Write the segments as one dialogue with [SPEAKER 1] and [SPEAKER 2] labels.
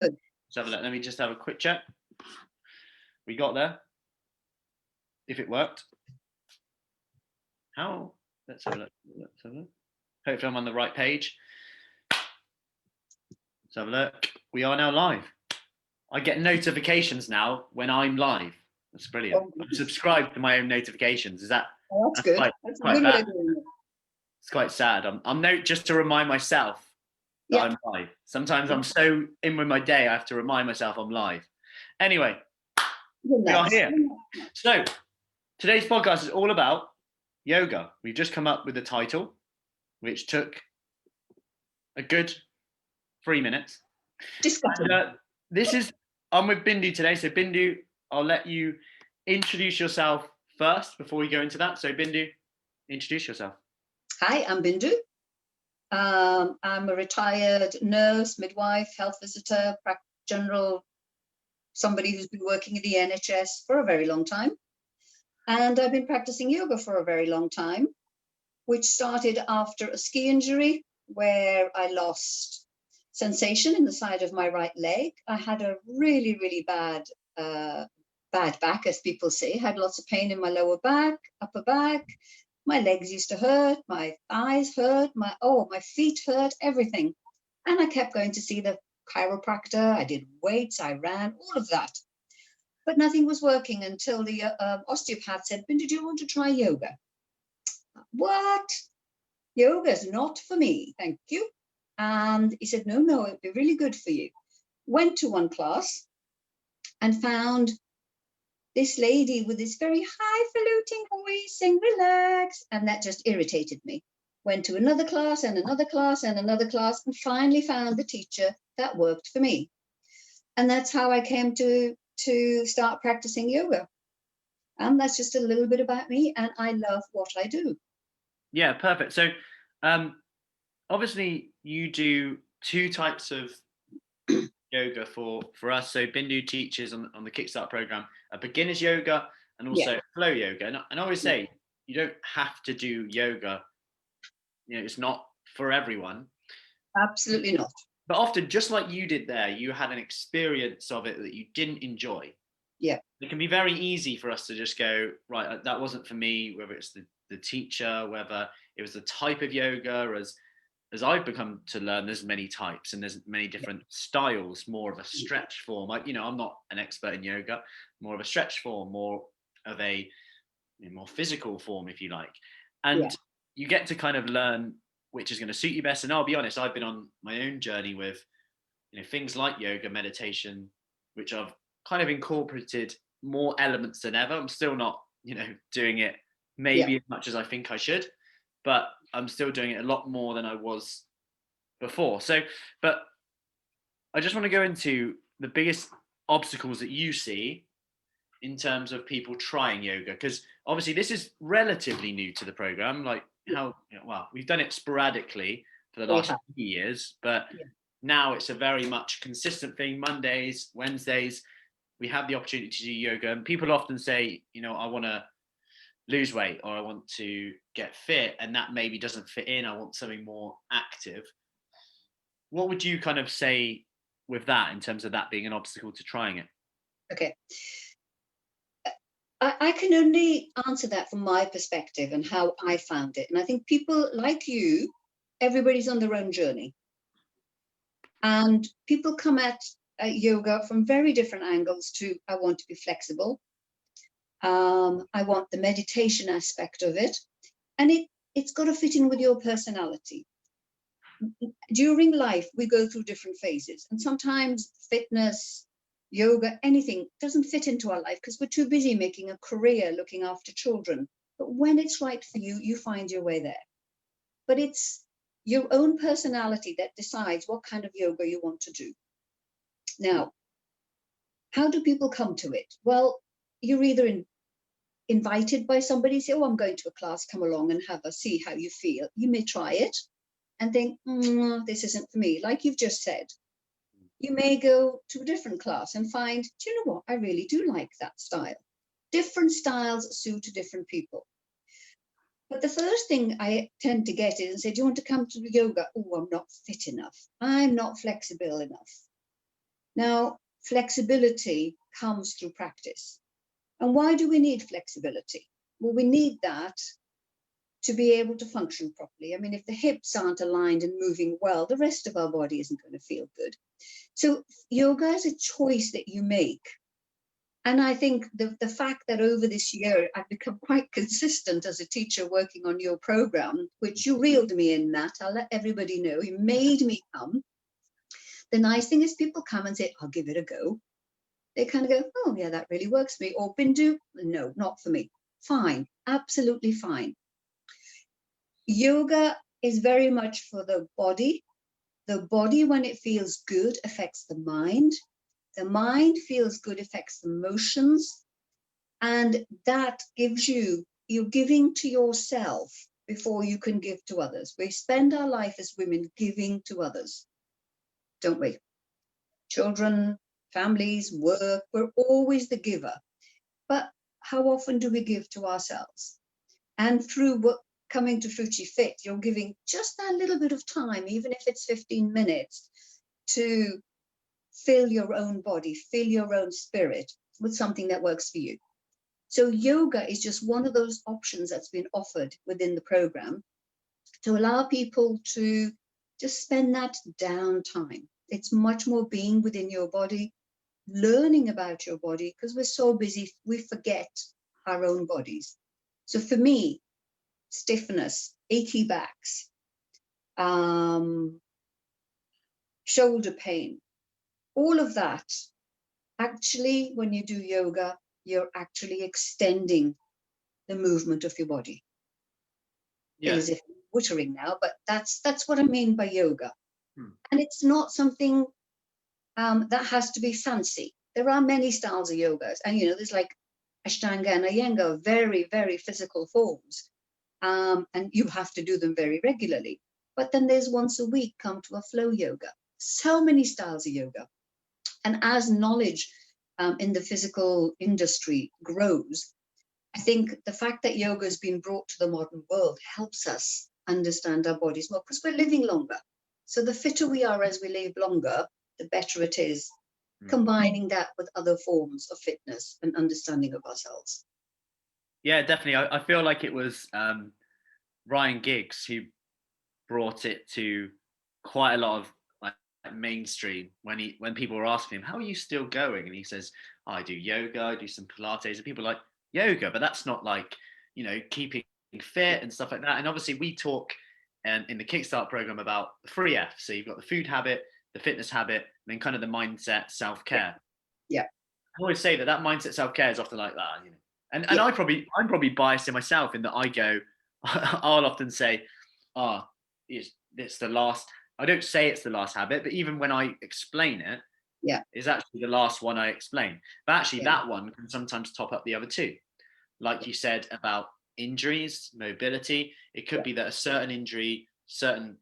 [SPEAKER 1] Good.
[SPEAKER 2] Let's have a look. Let me just have a quick check. We got there. If it worked. How? Let's have a look. Let's have a look. Hopefully I'm on the right page. Let's have a look. We are now live. I get notifications now when I'm live. That's brilliant.
[SPEAKER 1] Oh,
[SPEAKER 2] I'm subscribed to my own notifications. Is that?
[SPEAKER 1] oh, that's good. That's a good way of doing it.
[SPEAKER 2] It's quite sad. I'm just to remind myself that I'm live. Sometimes I'm so in with my day, I have to remind myself I'm live. Anyway, we are here. So today's podcast is all about yoga. We've just come up with the title, which took a good 3 minutes. I'm with Bindoo today. So Bindoo, I'll let you introduce yourself first before we go into that. So Bindoo, introduce yourself.
[SPEAKER 1] Hi, I'm Bindoo. I'm a retired nurse, midwife, health visitor, general, somebody who's been working in the NHS for a very long time. And I've been practicing yoga for a very long time, which started after a ski injury where I lost sensation in the side of my right leg. I had a really, really bad back, as people say. I had lots of pain in my lower back, upper back. My legs used to hurt, my thighs hurt, my feet hurt, everything. And I kept going to see the chiropractor. I did weights, I ran, all of that. But nothing was working until the osteopath said, Bindoo, do you want to try yoga? What? Yoga is not for me, thank you. And he said, no, it'd be really good for you. Went to one class and found this lady with this very highfalutin voice saying, relax. And that just irritated me. Went to another class and another class and another class and finally found the teacher that worked for me. And that's how I came to start practicing yoga. And that's just a little bit about me. And I love what I do.
[SPEAKER 2] Yeah, perfect. So obviously you do two types of yoga for us. So Bindoo teaches on the Kickstart program a beginner's yoga and also flow yoga. And I always say you don't have to do yoga. It's not for everyone.
[SPEAKER 1] Absolutely not.
[SPEAKER 2] But often, just like you did there, you had an experience of it that you didn't enjoy.
[SPEAKER 1] Yeah.
[SPEAKER 2] It can be very easy for us to just go, right, that wasn't for me, whether it's the teacher, whether it was the type of yoga, as I've become to learn, there's many types and there's many different styles, more of a stretch form. I'm not an expert in yoga, more of a stretch form, more of a more physical form, if you like. And you get to kind of learn which is going to suit you best. And I'll be honest, I've been on my own journey with things like yoga, meditation, which I've kind of incorporated more elements than ever. I'm still not doing it maybe as much as I think I should, but I'm still doing it a lot more than I was before. So, but I just want to go into the biggest obstacles that you see in terms of people trying yoga, because obviously this is relatively new to the program. Like we've done it sporadically for the last few years, but now it's a very much consistent thing. Mondays, Wednesdays, we have the opportunity to do yoga, and people often say, I want to lose weight or I want to get fit, and that maybe doesn't fit in. I want something more active. What would you kind of say with that in terms of that being an obstacle to trying it?
[SPEAKER 1] Okay. I can only answer that from my perspective and how I found it. And I think people like you, everybody's on their own journey. And people come at yoga from very different angles to, I want to be flexible. I want the meditation aspect of it. And it's got to fit in with your personality. During life, we go through different phases. And sometimes fitness, yoga, anything doesn't fit into our life because we're too busy making a career, looking after children. But when it's right for you, you find your way there. But it's your own personality that decides what kind of yoga you want to do. Now, how do people come to it? Well, you're either invited by somebody, say, oh, I'm going to a class, come along and see how you feel. You may try it and think, this isn't for me, like you've just said. You may go to a different class and find, do you know what? I really do like that style. Different styles suit different people. But the first thing I tend to get is and say, do you want to come to yoga? Oh, I'm not fit enough. I'm not flexible enough. Now, flexibility comes through practice. And why do we need flexibility? Well, we need that to be able to function properly. I mean, if the hips aren't aligned and moving well, the rest of our body isn't going to feel good. So yoga is a choice that you make. And I think the fact that over this year, I've become quite consistent as a teacher working on your program, which you reeled me in, Nat, I'll let everybody know, you made me come. The nice thing is people come and say, I'll give it a go. They kind of go, oh yeah, that really works for me. Or Bindoo, no, not for me. Fine, absolutely fine. Yoga is very much for the body. The body, when it feels good, affects the mind. The mind feels good, affects the emotions. And that gives you, you're giving to yourself before you can give to others. We spend our life as women giving to others, don't we? Children, families, work, we're always the giver. But how often do we give to ourselves? And through coming to FruciFit, you're giving just that little bit of time, even if it's 15 minutes, to fill your own body, fill your own spirit with something that works for you. So yoga is just one of those options that's been offered within the program to allow people to just spend that downtime. It's much more being within your body, learning about your body, because we're so busy, we forget our own bodies. So for me, stiffness, achy backs, shoulder pain, all of that, actually, when you do yoga, you're actually extending the movement of your body.
[SPEAKER 2] Yeah.
[SPEAKER 1] It is if wittering now, but that's what I mean by yoga. And it's not something that has to be fancy. There are many styles of yogas, and there's like Ashtanga and Iyengar, very, very physical forms, and you have to do them very regularly. But then there's once a week, come to a flow yoga. So many styles of yoga, and as knowledge in the physical industry grows, I think the fact that yoga has been brought to the modern world helps us understand our bodies more, because we're living longer. So the fitter we are as we live longer, the better it is, combining that with other forms of fitness and understanding of ourselves.
[SPEAKER 2] Yeah, definitely. I feel like it was Ryan Giggs who brought it to quite a lot of like mainstream when people were asking him, how are you still going? And he says, oh, I do yoga, I do some Pilates, and people are like, yoga, but that's not like, keeping fit and stuff like that. And obviously we talk in the Kickstart program about the 3F. So you've got the food habit, the fitness habit, and then kind of the mindset, self-care.
[SPEAKER 1] Yeah.
[SPEAKER 2] I always say that mindset, self-care is often like that, And
[SPEAKER 1] Yeah.
[SPEAKER 2] I'm probably biased in myself in that I go, I'll often say, it's the last. I don't say it's the last habit, but even when I explain it, it's actually the last one I explain. But actually, that one can sometimes top up the other two. Like you said about injuries, mobility, it could be that a certain injury, certain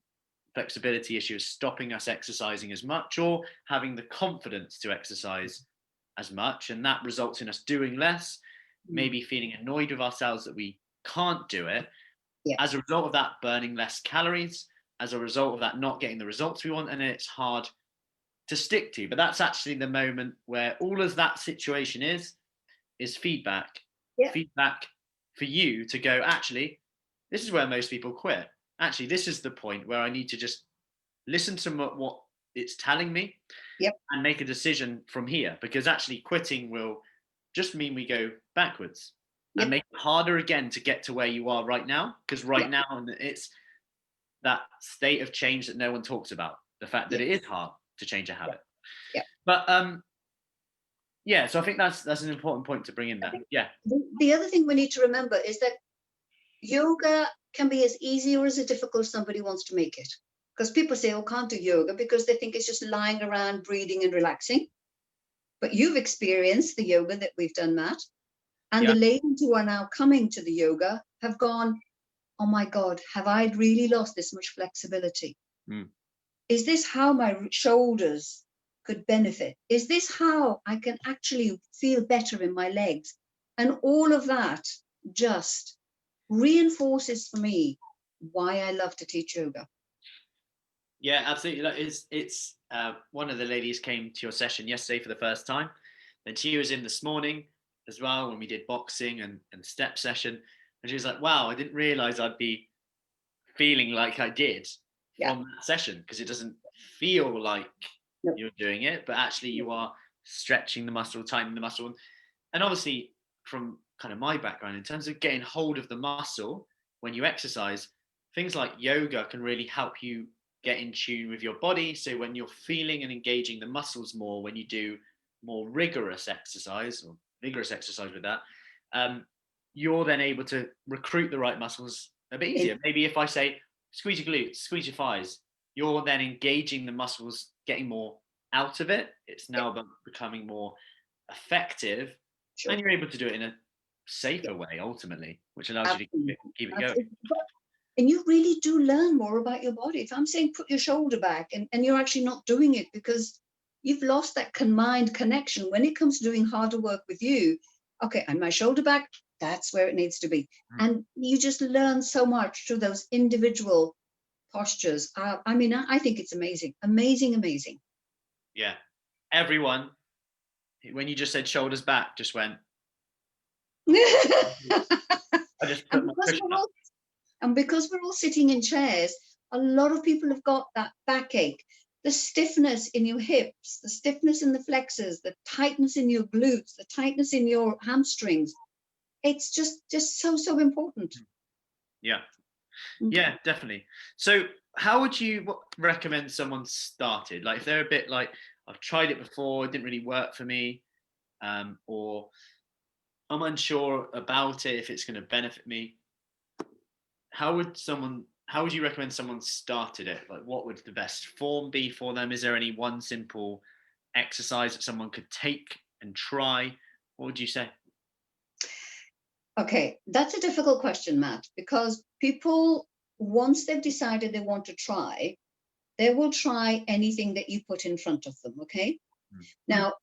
[SPEAKER 2] flexibility issue is stopping us exercising as much or having the confidence to exercise as much. And that results in us doing less, maybe feeling annoyed with ourselves that we can't do it. As a result of that, burning less calories, as a result of that, not getting the results we want, and it's hard to stick to. But that's actually the moment where all of that situation is feedback. Feedback for you to go, actually, this is where most people quit. Actually, this is the point where I need to just listen to what it's telling me and make a decision from here, because actually quitting will just mean we go backwards and make it harder again to get to where you are right now, because right now it's that state of change that no one talks about, the fact that it is hard to change a habit. But so I think that's an important point to bring in there.
[SPEAKER 1] The other thing we need to remember is that yoga can be as easy or as difficult as somebody wants to make it. Because people say, oh, can't do yoga, because they think it's just lying around, breathing and relaxing. But you've experienced the yoga that we've done, Matt. And the ladies who are now coming to the yoga have gone, oh my God, have I really lost this much flexibility? Is this how my shoulders could benefit? Is this how I can actually feel better in my legs? And all of that just reinforces for me why I love to teach yoga.
[SPEAKER 2] Yeah, absolutely. Like it's one of the ladies came to your session yesterday for the first time. Then she was in this morning as well when we did boxing and step session. And she was like, wow, I didn't realize I'd be feeling like I did
[SPEAKER 1] Yeah.
[SPEAKER 2] from that session, because it doesn't feel like
[SPEAKER 1] No.
[SPEAKER 2] you're doing it, but actually you are stretching the muscle, tightening the muscle. And obviously, from kind of my background, in terms of getting hold of the muscle when you exercise, things like yoga can really help you get in tune with your body. So when you're feeling and engaging the muscles more, when you do more rigorous exercise or vigorous exercise with that, um, you're then able to recruit the right muscles a bit
[SPEAKER 1] In,
[SPEAKER 2] easier. Maybe if I say squeeze your glutes, squeeze your thighs, you're then engaging the muscles, getting more out of it. It's
[SPEAKER 1] yeah,
[SPEAKER 2] now becoming more effective, and
[SPEAKER 1] sure.
[SPEAKER 2] you're able to do it in a
[SPEAKER 1] Yeah,
[SPEAKER 2] safer way ultimately, which allows you to
[SPEAKER 1] absolutely.
[SPEAKER 2] keep it going.
[SPEAKER 1] Absolutely. And you really do learn more about your body. If I'm saying put your shoulder back and you're actually not doing it because you've lost that mind connection when it comes to doing harder work with you. Okay, and my shoulder back, that's where it needs to be.
[SPEAKER 2] Mm.
[SPEAKER 1] And you just learn so much through those individual postures. I mean, I think it's amazing, amazing, amazing.
[SPEAKER 2] Yeah, everyone, when you just said shoulders back, just went. I just
[SPEAKER 1] and
[SPEAKER 2] put my
[SPEAKER 1] because
[SPEAKER 2] cushion
[SPEAKER 1] we're
[SPEAKER 2] up.
[SPEAKER 1] all And because we're all sitting in chairs, a lot of people have got that backache, the stiffness in your hips, the stiffness in the flexors, the tightness in your glutes, the tightness in your hamstrings. It's just so important.
[SPEAKER 2] Yeah,
[SPEAKER 1] Mm.
[SPEAKER 2] yeah, definitely. So, how would you recommend someone started? Like, if they're a bit like, I've tried it before, it didn't really work for me, or I'm unsure about it if it's going to benefit me. How would you recommend someone started it? Like, what would the best form be for them? Is there any one simple exercise that someone could take and try? What would you say?
[SPEAKER 1] Okay, that's a difficult question, Matt, because people, once they've decided they want to try, they will try anything that you put in front of them. Okay.
[SPEAKER 2] Mm.
[SPEAKER 1] Now,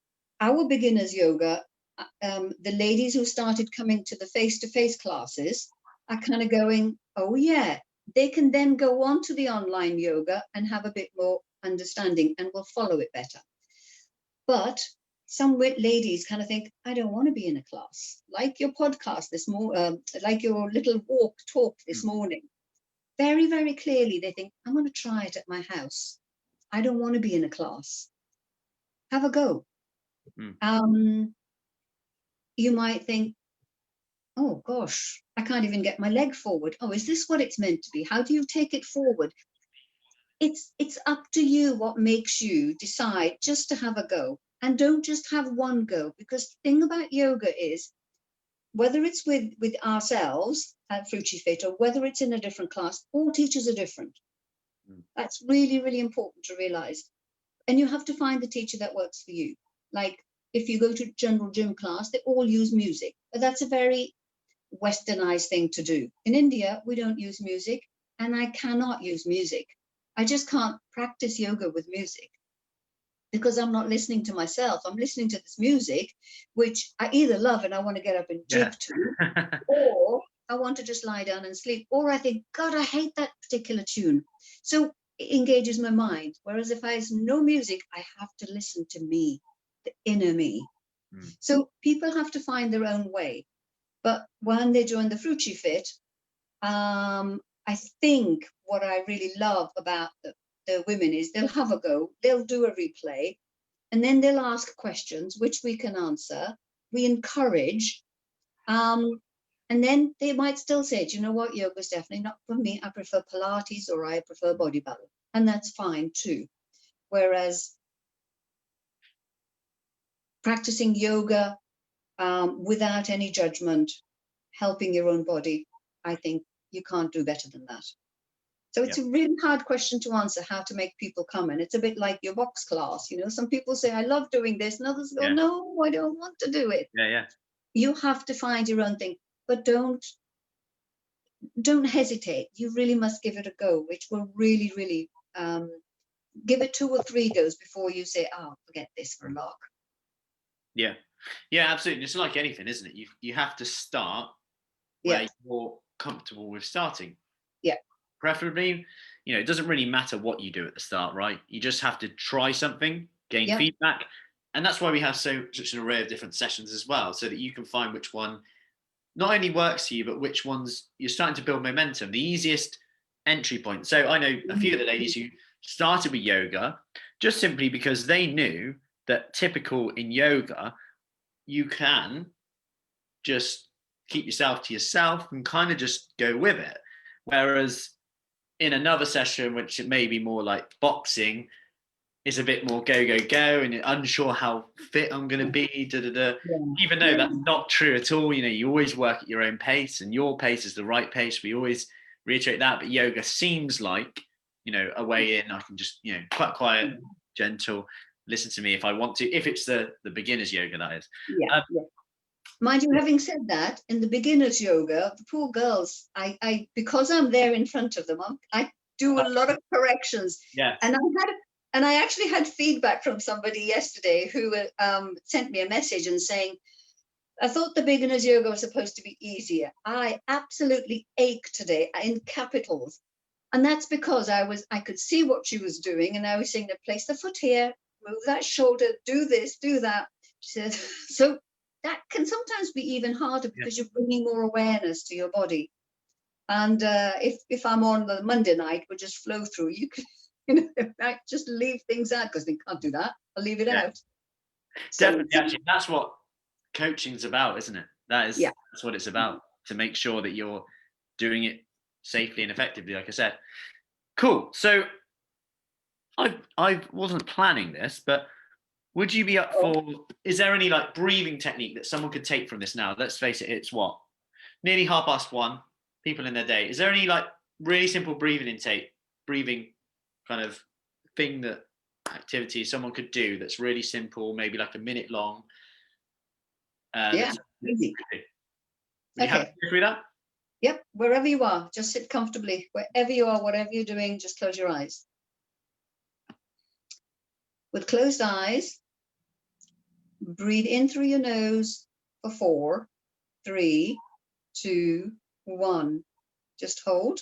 [SPEAKER 1] our beginners yoga, the ladies who started coming to the face-to-face classes are kind of going, oh yeah, they can then go on to the online yoga and have a bit more understanding and will follow it better. But some ladies kind of think, I don't want to be in a class, like your podcast this morning, like your little talk this
[SPEAKER 2] Mm.
[SPEAKER 1] morning. Very, very clearly, they think, I'm going to try it at my house. I don't want to be in a class. Have a go.
[SPEAKER 2] Mm.
[SPEAKER 1] Um, you might think, oh gosh, I can't even get my leg forward. Oh, is this what it's meant to be? How do you take it forward? It's up to you what makes you decide just to have a go. And don't just have one go, because the thing about yoga is whether it's with ourselves at FruciFit or whether it's in a different class, all teachers are different.
[SPEAKER 2] Mm.
[SPEAKER 1] That's really, really important to realize. And you have to find the teacher that works for you. Like if you go to general gym class, they all use music, but that's a very westernized thing to do. In India, we don't use music, and I cannot use music. I just can't practice yoga with music because I'm not listening to myself. I'm listening to this music, which I either love and I want to get up and
[SPEAKER 2] Yeah.
[SPEAKER 1] jig to, or I want to just lie down and sleep, or I think, God, I hate that particular tune. So it engages my mind. Whereas if I have no music, I have to listen to me, the inner me.
[SPEAKER 2] Mm.
[SPEAKER 1] So people have to find their own way. But when they join the FruciFit, I think what I really love about the women is they'll have a go, they'll do a replay, and then they'll ask questions, which we can answer. We encourage, and then they might still say, do you know what, yoga is definitely not for me. I prefer Pilates or I prefer body balance. And that's fine too. Whereas practicing yoga without any judgment, helping your own body, I think you can't do better than that. So
[SPEAKER 2] Yeah.
[SPEAKER 1] it's a really hard question to answer, how to make people come in. It's a bit like your box class. You know, some people say, I love doing this, and others go,
[SPEAKER 2] Yeah.
[SPEAKER 1] no, I don't want to do it.
[SPEAKER 2] Yeah. Yeah.
[SPEAKER 1] You have to find your own thing, but don't hesitate. You really must give it a go, which will really, really give it 2 or 3 goes before you say, oh, forget this for a lark.
[SPEAKER 2] Yeah. Yeah. Absolutely. It's like anything, isn't it? You have to start
[SPEAKER 1] Yeah,
[SPEAKER 2] where you're comfortable with starting.
[SPEAKER 1] yeah,
[SPEAKER 2] Preferably, you know, it doesn't really matter what you do at the start, right? You just have to try something, gain feedback. And that's why we have such an array of different sessions as well, so that you can find which one not only works for you, but which ones you're starting to build momentum. The easiest entry point. So I know a few of the ladies who started with yoga just simply because they knew that typical in yoga, you can just keep yourself to yourself and kind of just go with it. Whereas in another session, which it may be more like boxing, is a bit more go, go, go, and you're unsure how fit I'm going to be, even though that's not true at all. You know, you always work at your own pace, and your pace is the right pace. We always reiterate that, but yoga seems like, you know, a way in. I can just, you know, quite quiet, gentle, listen to me if I want to, if it's the beginner's yoga, that is.
[SPEAKER 1] Mind you, having said that, in the beginner's yoga, the poor girls, I because I'm there in front of them, I do a lot of corrections. And I actually had feedback from somebody yesterday who sent me a message and saying, I thought the beginner's yoga was supposed to be easier. I absolutely ache today in capitals. And that's because I could see what she was doing, and I was saying to place the foot here, move that shoulder, do this, do that. She said, so that can sometimes be even harder because you're bringing more awareness to your body. And if I'm on the Monday night, we'll just flow through. You can, you know, I just leave things out because they can't do that. I'll leave it out.
[SPEAKER 2] Definitely, actually, that's what coaching's about, isn't it? That's what it's about, to make sure that you're doing it safely and effectively, like I said. Cool. So I wasn't planning this, but would you be up for, is there any like breathing technique that someone could take from this now? Let's face it, it's what? Nearly 1:30, people in their day. Is there any like really simple breathing kind of thing, that activity someone could do that's really simple, maybe like a minute long?
[SPEAKER 1] Easy.
[SPEAKER 2] Would you have to go through that?
[SPEAKER 1] Yep, wherever you are, just sit comfortably. Wherever you are, whatever you're doing, just close your eyes. With closed eyes, breathe in through your nose for 4, 3, 2, 1. Just hold.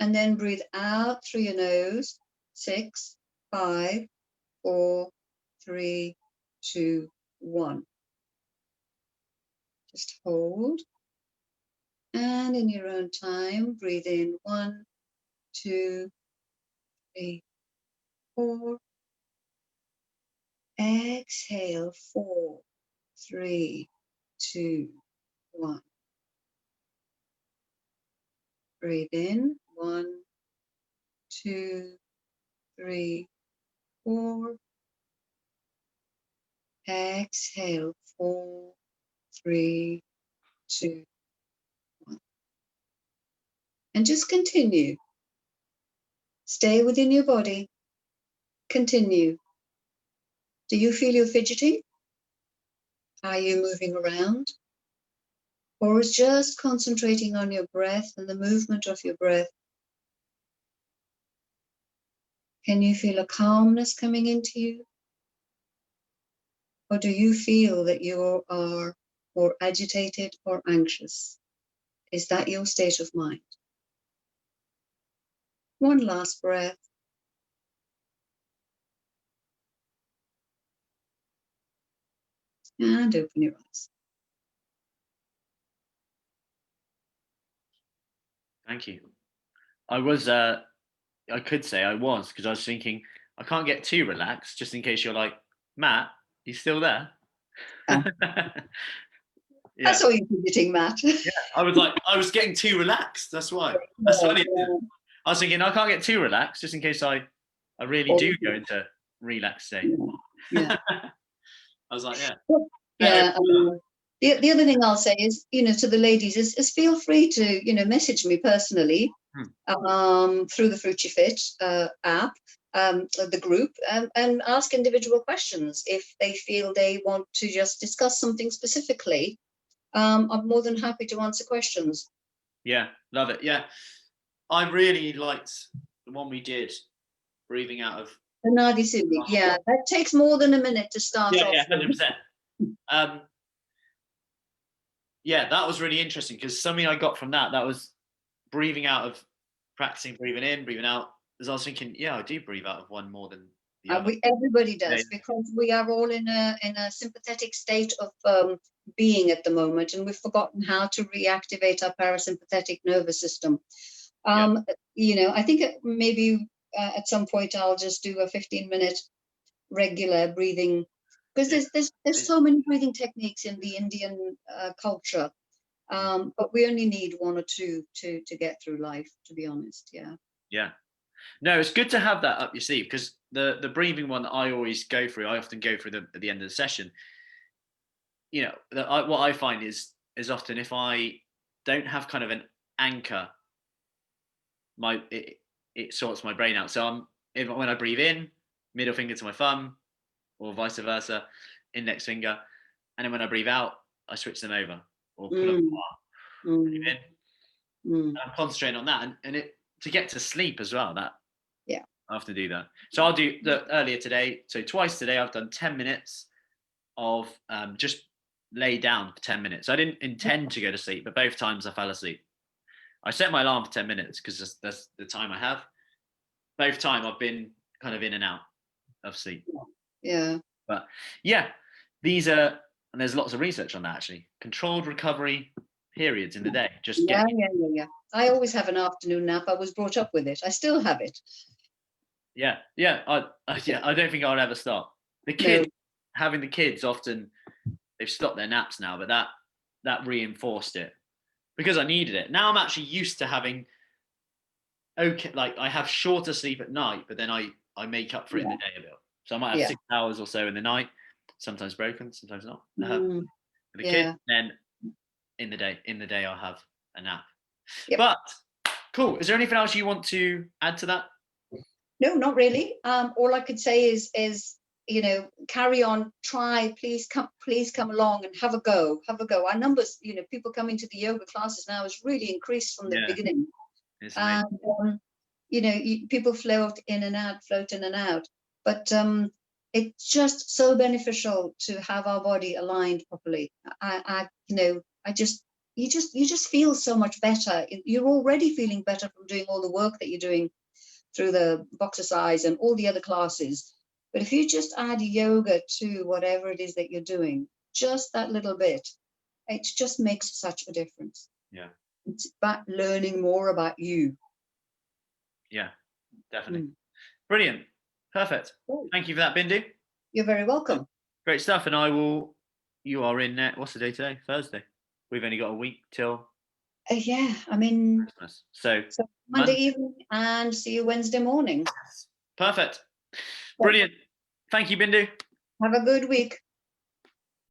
[SPEAKER 1] And then breathe out through your nose. 6, 5, 4, 3, 2, 1. Just hold. And in your own time, breathe in 1, 2, 3, 4. Exhale 4, 3, 2, 1. Breathe in 1, 2, 3, 4. Exhale 4, 3, 2, 1. And just continue. Stay within your body. Continue. Do you feel you're fidgeting? Are you moving around? Or is just concentrating on your breath and the movement of your breath? Can you feel a calmness coming into you? Or do you feel that you are more agitated or anxious? Is that your state of mind? One last breath. And open your eyes.
[SPEAKER 2] Thank you. I could say I was, because I was thinking, I can't get too relaxed, just in case you're like, Matt, you still there?
[SPEAKER 1] I saw you fidgeting, Matt.
[SPEAKER 2] I was getting too relaxed. That's why. That's funny. I was thinking, I can't get too relaxed, just in case I really do go into relaxed state. I was like,
[SPEAKER 1] the other thing I'll say is, to the ladies is feel free to, message me personally through the FruciFit app, the group, and ask individual questions. If they feel they want to just discuss something specifically, I'm more than happy to answer questions.
[SPEAKER 2] Yeah, love it. Yeah, I really liked the one we did, breathing out of
[SPEAKER 1] the Nadi Sumi. Yeah, that takes more than a minute to start off.
[SPEAKER 2] Yeah, 100%. Yeah, that was really interesting, because something I got from that was breathing out of practicing breathing in, breathing out. As I was thinking, yeah, I do breathe out of one more than the other.
[SPEAKER 1] Everybody
[SPEAKER 2] Yeah,
[SPEAKER 1] does, because we are all in a sympathetic state of being at the moment, and we've forgotten how to reactivate our parasympathetic nervous system. You know, I think maybe at some point I'll just do a 15-minute regular breathing, because there's so many breathing techniques in the Indian culture, but we only need one or two to get through life, to be honest.
[SPEAKER 2] Yeah. No, it's good to have that up your sleeve, because the breathing one that I always go through, I often go through at the end of the session. You know, what I find is often if I don't have kind of an anchor, it sorts my brain out. So when I breathe in, middle finger to my thumb, or vice versa, index finger, and then when I breathe out, I switch them over, or put them apart. Breathe in. And I'm concentrating on that, and to get to sleep as well. I have to do that. So I'll do earlier today. So twice today, I've done 10 minutes of just lay down for 10 minutes. I didn't intend to go to sleep, but both times I fell asleep. I set my alarm for 10 minutes because that's the time I have. Both time I've been kind of in and out of sleep.
[SPEAKER 1] Yeah.
[SPEAKER 2] But yeah, these are, and there's lots of research on that actually. Controlled recovery periods in the day. Just
[SPEAKER 1] yeah. I always have an afternoon nap. I was brought up with it. I still have it.
[SPEAKER 2] Yeah. I don't think I'll ever stop. Having the kids, often they've stopped their naps now, but that reinforced it because I needed it. Now I'm actually used to having like I have shorter sleep at night, but then I make up for it in the day a bit. So I might have 6 hours or so in the night, sometimes broken, sometimes not. For the kids, then in the day I'll have a nap. But cool. Is there anything else you want to add to that?
[SPEAKER 1] No, not really. All I could say is you know, carry on, try, please come along and have a go. Our numbers, you know, people coming to the yoga classes now has really increased from the beginning. And you know, people float in and out, but it's just so beneficial to have our body aligned properly. You just feel so much better. You're already feeling better from doing all the work that you're doing through the Boxercise and all the other classes. But if you just add yoga to whatever it is that you're doing, just that little bit, it just makes such a difference.
[SPEAKER 2] Yeah.
[SPEAKER 1] It's about learning more about you.
[SPEAKER 2] Yeah, definitely. Brilliant. Perfect. Thank you for that, Bindoo.
[SPEAKER 1] You're very welcome.
[SPEAKER 2] Great stuff. And you are in, what's the day today? Thursday. We've only got a week till.
[SPEAKER 1] Yeah, I mean,
[SPEAKER 2] Christmas. So
[SPEAKER 1] Monday evening and see you Wednesday morning.
[SPEAKER 2] Perfect. Brilliant. Thank you, Bindoo.
[SPEAKER 1] Have a good week.